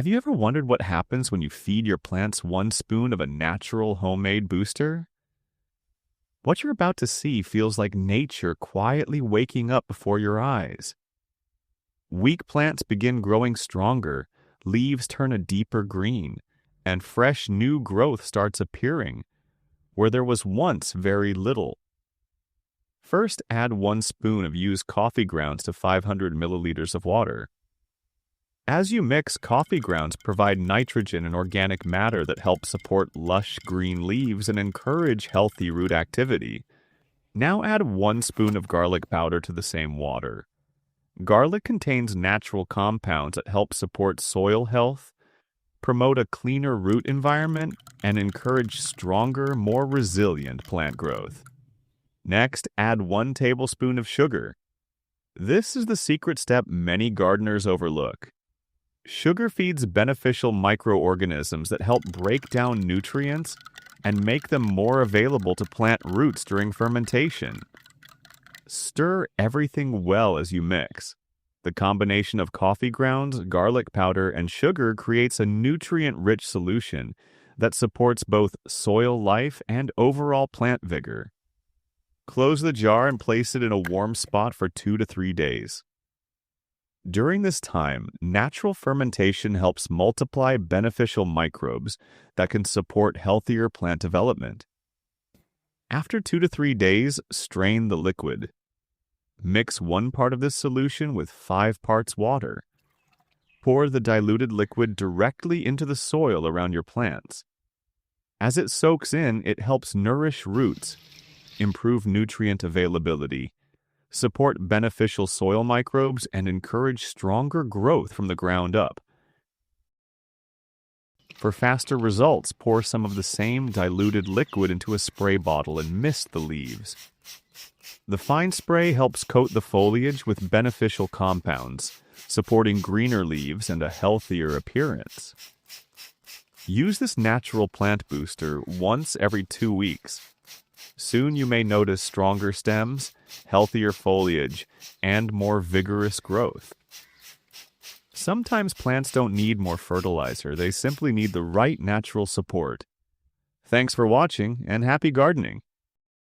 Have you ever wondered what happens when you feed your plants one spoon of a natural homemade booster? What you're about to see feels like nature quietly waking up before your eyes. Weak plants begin growing stronger, leaves turn a deeper green, and fresh new growth starts appearing where there was once very little. First, add 1 spoon of used coffee grounds to 500 milliliters of water. As you mix, coffee grounds provide nitrogen and organic matter that help support lush green leaves and encourage healthy root activity. Now add 1 spoon of garlic powder to the same water. Garlic contains natural compounds that help support soil health, promote a cleaner root environment, and encourage stronger, more resilient plant growth. Next, add 1 tablespoon of sugar. This is the secret step many gardeners overlook. Sugar feeds beneficial microorganisms that help break down nutrients and make them more available to plant roots during fermentation. Stir everything well as you mix. The combination of coffee grounds, garlic powder, and sugar creates a nutrient-rich solution that supports both soil life and overall plant vigor. Close the jar and place it in a warm spot for 2 to 3 days. During this time, natural fermentation helps multiply beneficial microbes that can support healthier plant development. After 2 to 3 days, strain the liquid. Mix 1 part of this solution with 5 parts water. Pour the diluted liquid directly into the soil around your plants. As it soaks in, it helps nourish roots, improve nutrient availability, support beneficial soil microbes, and encourage stronger growth from the ground up. For faster results, pour some of the same diluted liquid into a spray bottle and mist the leaves. The fine spray helps coat the foliage with beneficial compounds, supporting greener leaves and a healthier appearance. Use this natural plant booster once every 2 weeks. Soon you may notice stronger stems, healthier foliage, and more vigorous growth. Sometimes plants don't need more fertilizer, they simply need the right natural support. Thanks for watching, and happy gardening!